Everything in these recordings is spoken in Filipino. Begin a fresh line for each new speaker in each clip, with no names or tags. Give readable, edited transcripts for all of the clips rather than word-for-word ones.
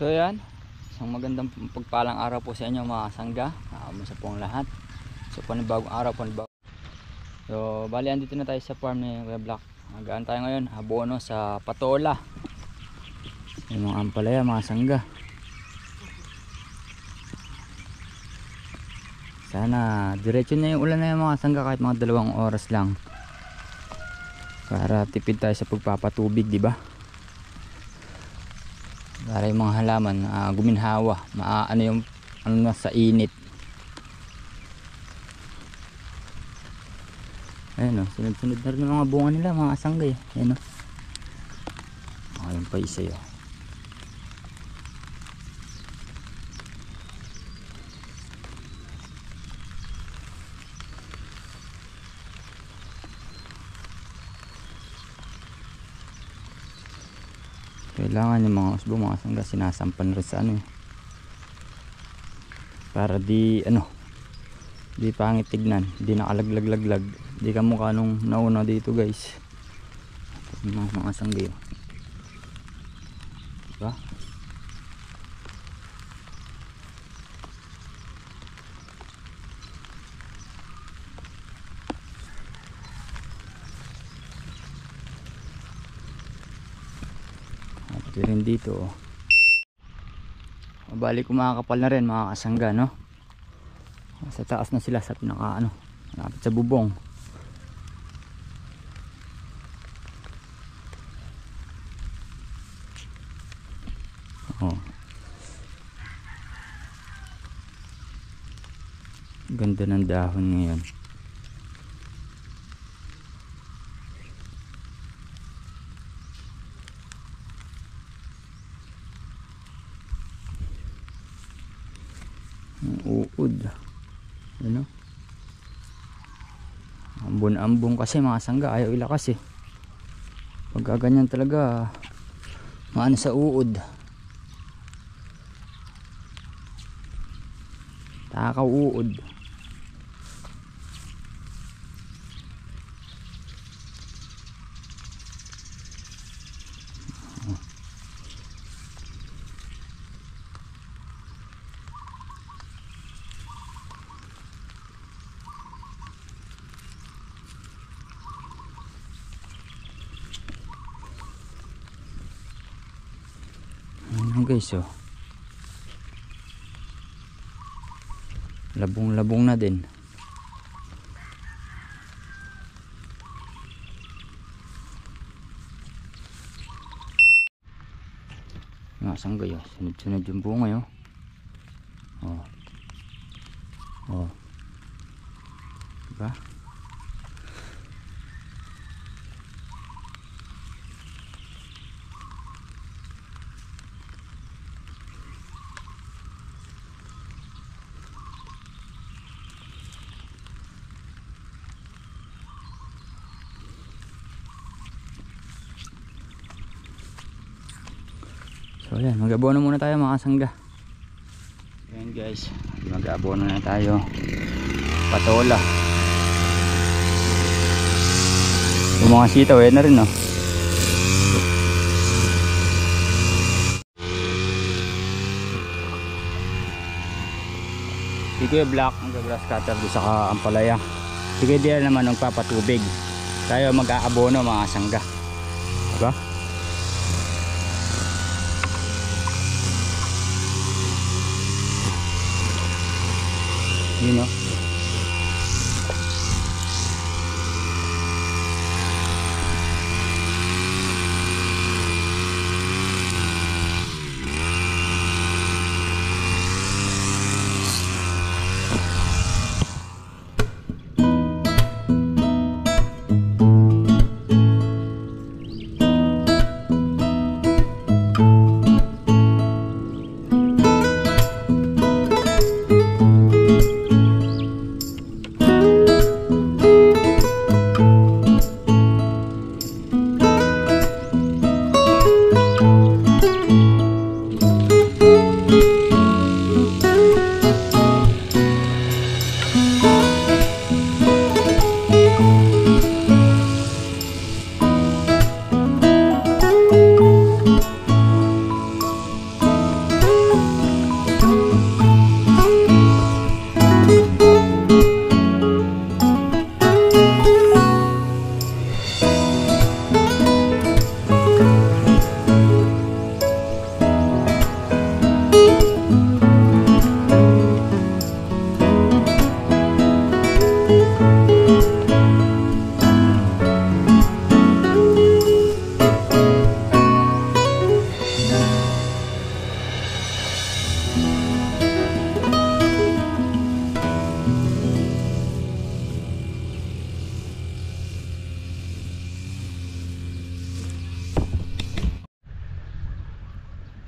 So yan, isang magandang pagpalang araw po sa inyo mga sangga. Kamusta po ang lahat. So panibagong araw, panibagong. So bali andito na tayo sa farm ni Kuya Black. Magaan tayo ngayon, abono sa patola. Yung mga ampalaya, mga sangga. Sana diretso na yung ulan na yung mga sangga kahit mga 2 oras lang. Para tipid tayo sa pagpapatubig, di ba? Para yung mga halaman guminhawa, maano yung ano na sa init. Ayun o, sunod-sunod na rin yung mga bunga nila, mga sanggay. Ayun o. Ayun pa isa yun. Kailangan yung mga usbo, mga sangga, sinasampan rin sa ano eh. Para di ano, di pangit tignan, di nakalaglag-laglag, di ka mukha nung nauna dito guys. Mga sangga yun, diba? At rin dito oh. Bali kumakapal na rin mga kasangga, no? Sa taas na sila sa pinaka ano, malapit sa bubong. Oh. Ganda ng dahon ngayon. Uod. Ano? Ambon-ambon kasi mga sangga, ayaw ilakas eh. Pagka ganyan talaga maano sa uod. Takaw uod. Guys oh, labong-labong na din. Mga sanggay oh, sunod-sunod yung bunga oh. Oh. Oh. Diba? So yan, mag-abono muna tayo mga sangga. Ayan guys, mag-abono na tayo. Patola. Yung mga sitaw, ayan na rin no. Si Kuya Black, mag-grass cutter doon sa ampalaya. Si Kuya Diyan naman ang papatubig. Tayo mag-aabono mga sangga. Diba? You know.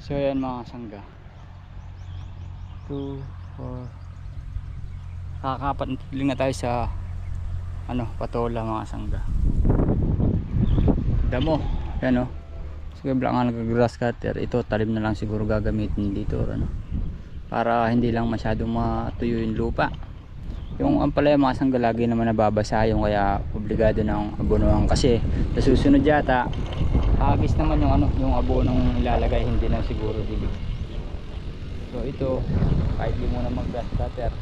So ayan mga sangga, 2, 4, kakakapat na tayo sa patola mga sangga. Damo yan o. So bigla nga nag-grass cutter, ito talim na lang siguro gagamitin dito para hindi lang masyadong matuyo yung lupa. Yung ampalaya mga sangga lagi naman nababasa yung, kaya obligado ng abonohan kasi sa susunod yata hagis naman yung abonong ilalagay, hindi na siguro dilig. So ito kahit di muna mag-grass cutter,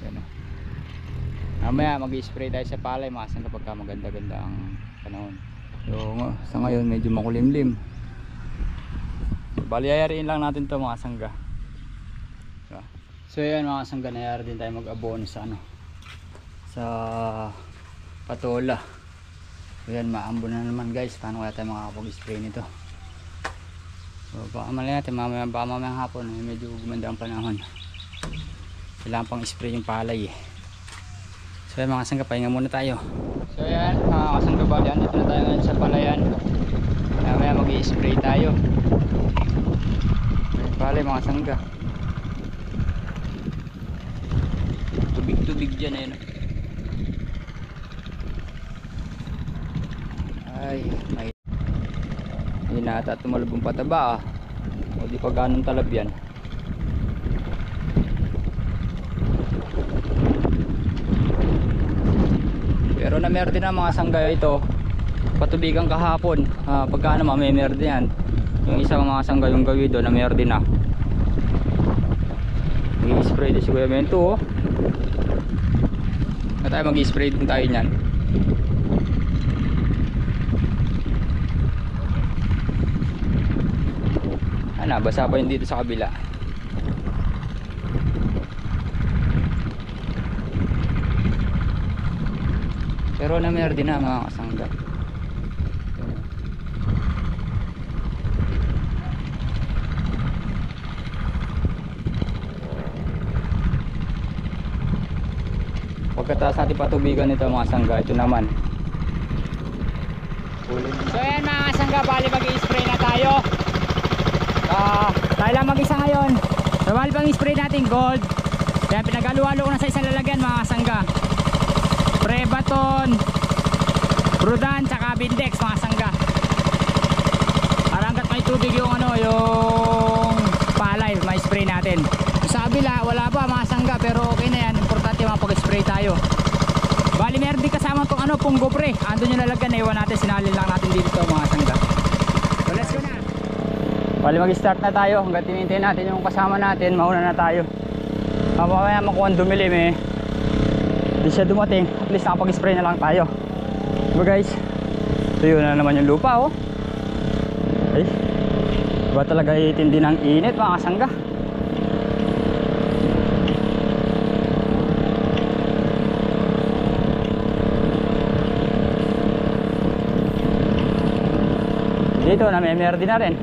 yan o. Mamaya mag-spray tayo sa palay mga sangga pagka maganda-ganda ang panahon. So sa ngayon medyo makulimlim, bali ayarin lang natin to mga sangga. So yan mga sangga, nayari din tayo mag-abono sa sa patola. So yan, maambon na naman guys. Paano kaya tayo makakapag-spray nito? So baka malaya natin mamayang hapon medyo gumanda ang panahon, kailangan pang spray yung palay So yan mga sangga, pahinga muna tayo. So yan mga sangga, bali andito na tayo ngayon sa palayan. Mamaya mag-i-spray tayo palay mga sangga. Tubig dyan ayun. Ay may hindi na ata tumalabong pataba o di pa ganong talab yan. Pero na-merde na mga sangga ito, patubigan kahapon. Pagka mamemerde yan. Yung isang mga sangga yung gawi doon na-merde na. Mag-i-spray din si Kuya Mento tayo, mag-spray din tayo nyan. Basa pa yun dito sa kabila. Pero na-merde na mga kasangga. Pagkataas natin patubigan nito mga sangga, ito naman. So yan mga sangga, bali mag-i-spray na tayo. Tayo lang mag-isa ngayon. So bali pang i-spray natin gold. Kaya pinag-halo-halo ko na sa isang lalagyan mga sangga. Prebaton, Brudan, tsaka Bindex mga sangga. Para hanggat may tubig yung yung palay, may spray natin. Sa kabila wala pa mga sangga, pero okay na yan, importante mapag-spray tayo. Bali meron din kasama tong punggo pre, andun yung lalagyan, naiwan natin, sinalin lang natin dito mga sangga. So let's go na. Bali mag-start na tayo, hanggat tinintay natin yung kasama natin, mauna na tayo. Mamaya makuha dumilim hindi siya dumating, at least nakapag-spray na lang tayo. So guys, tuyo na naman yung lupa ay, iba talaga itindi ng init mga sangga. Dito na may merde na rin.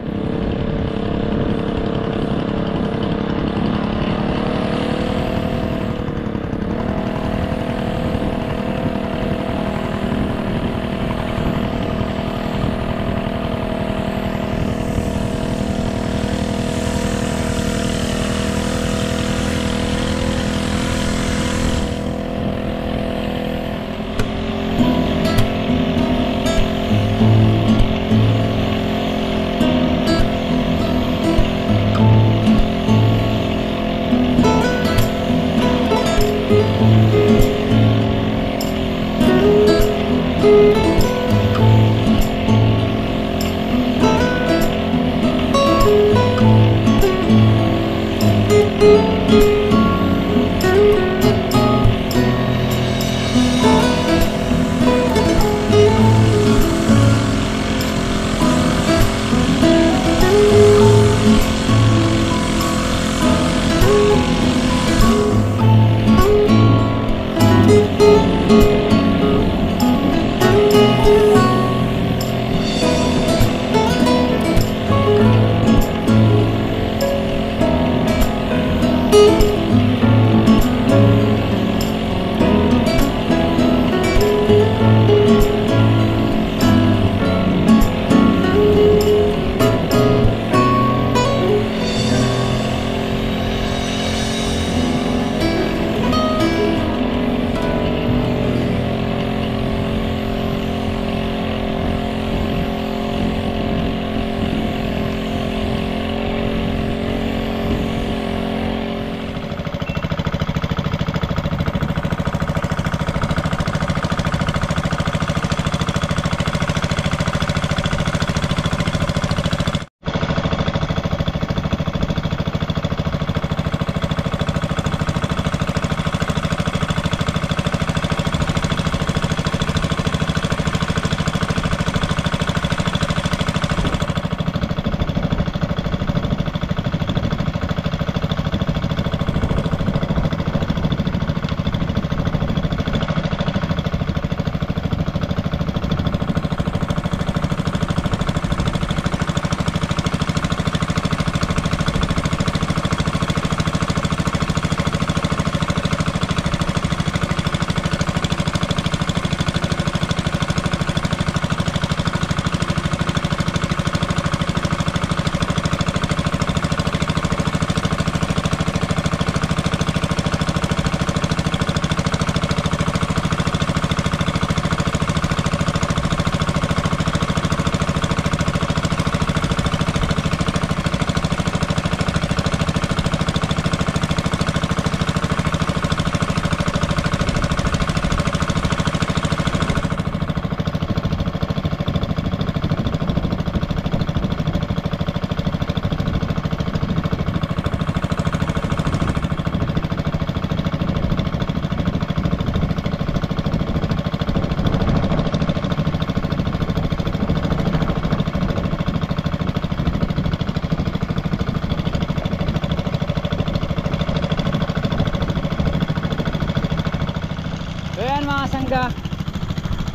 sangga,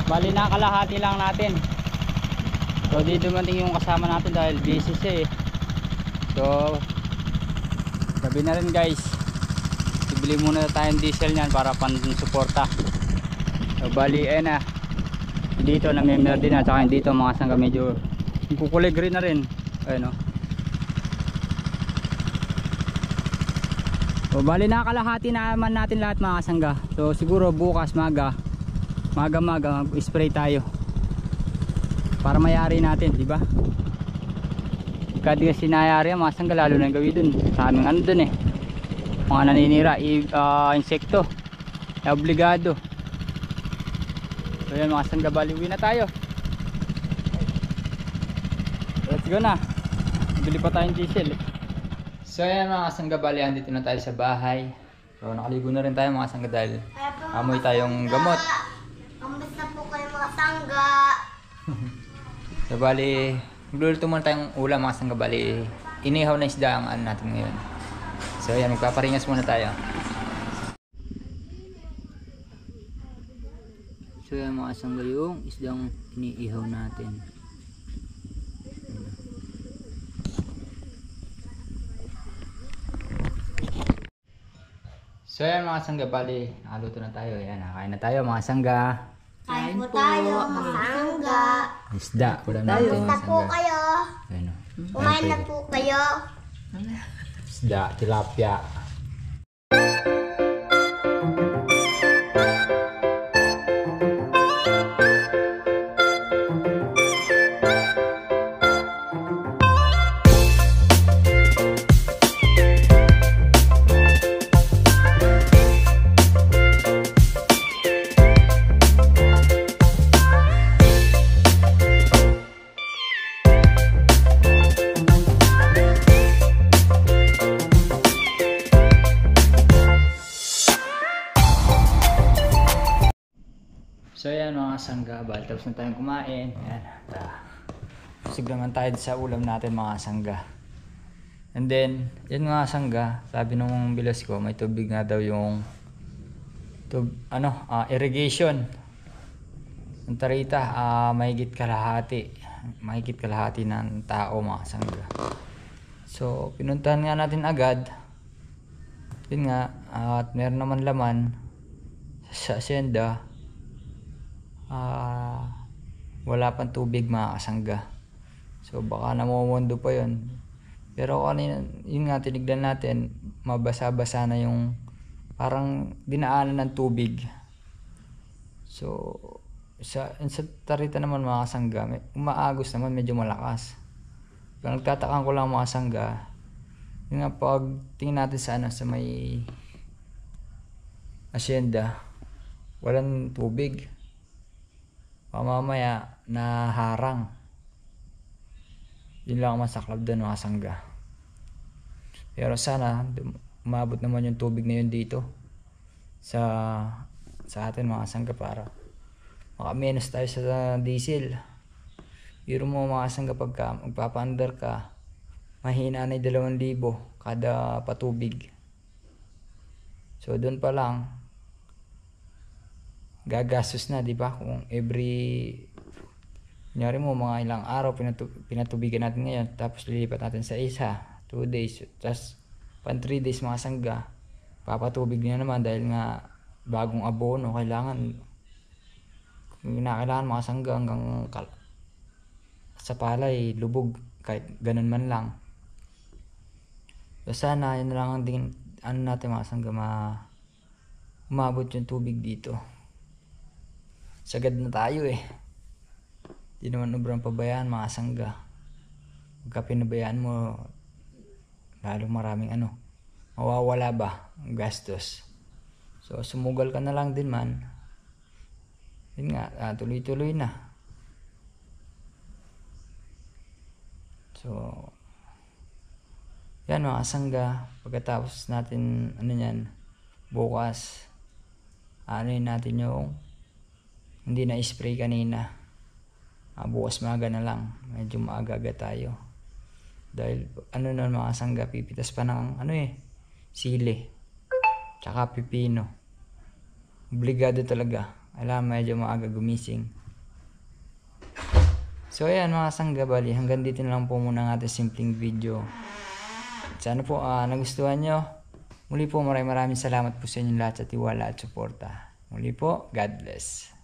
bali nakalahati lang natin. So di dumating yung kasama natin dahil busy siya eh. So gabi na rin guys, bibili muna tayong diesel nyan para pan-suporta. So bali na dito na member din at saka dito mga sangga medyo kukulay green na rin. Ayun o. So bali nakalahati naman natin lahat mga sangga. So siguro bukas maga mag-spray tayo para mayari natin, di ba? Kasi sinayari mga sangga, lalo na gawin dun sa aming ano dun eh, mga naninira insekto, obligado. So yan mga sangga, bali uwi na tayo. Let's go na, bili pa tayong diesel eh. So ayan mga sangga, bali andito na tayo sa bahay. So nakaligo na rin tayo mga sangga dahil amoy tayong gamot.
Kamusta po kayo mga sangga?
So bali magluluto muna tayong ulam mga sangga, bali inihaw na isda ang ano natin ngayon. So ayan, magpaparingas muna tayo. So ayan mga sangga, yung isdang iniihaw natin. So ayan mga sangga, bali nakaluto na tayo. Ayan, nakain na tayo mga sangga.
Kain po tayo mga sangga.
Isda, ulam natin mga
Kamusta po
sangga.
kayo?
Ayan o.
Kumain na po kayo?
Isda, tilapia. So ayan mga sangga, bali tapos na tayong kumain. Ayan, busog naman tayo sa ulam natin mga sangga. And then, yun mga sangga, sabi nung bilas ko, may tubig nga daw yung irrigation. Ang tarita, mahigit kalahati ng tao mga sangga. So pinuntahan nga natin agad. Yun nga, at meron naman laman sa asyenda. Wala pang tubig mga kasangga. So baka namomondo pa yun. Pero kanina, yun nga tinignan natin, mabasa-basa na yung parang dinaanan ng tubig. So sa tarita naman mga kasangga, umaagos naman, medyo malakas. Pero nagtatakan ko lang mga kasangga, yun nga pag tingin natin sa may asyenda, walang tubig. Mamaya na harang. Yun lang ang masaklap doon mga sangga. Pero sana umabot naman yung tubig na yun dito sa atin mga sangga para makamenos tayo sa diesel. Biro mo mga sangga, pagka magpapa-under ka, mahina na 2,000 kada patubig. So doon pa lang gagastos na, di ba? Kung kunyari mo mga ilang araw pinatubigan natin ngayon, tapos lilipat natin sa 2 days, tapos pan 3 days mga sangga, papatubig na naman dahil nga bagong abono kailangan mga sangga hanggang sa palay lubog, kahit ganun man lang. So sana yun lang ang din natin mga sangga, umabot yung tubig dito. Sagad na tayo eh. Di naman sobrang pabayaan mga sangga. Pagka pinabayaan mo, lalong maraming mawawala ba ang gastos. So sumugal ka na lang din man. Yun nga, tuloy-tuloy na. So yan mga sangga, pagkatapos natin bukas natin yung hindi na spray kanina. Bukas maaga na lang, medyo maaga tayo dahil mga sangga, pipitas pa ng sili tsaka pipino. Obligado talaga, Alam, medyo maaga gumising. So ayan mga sangga, bali hanggang dito na lang po muna ang ating simpleng video. Sana po nagustuhan nyo. Muli po maraming salamat po sa inyong lahat sa tiwala at suporta. Muli po, God bless.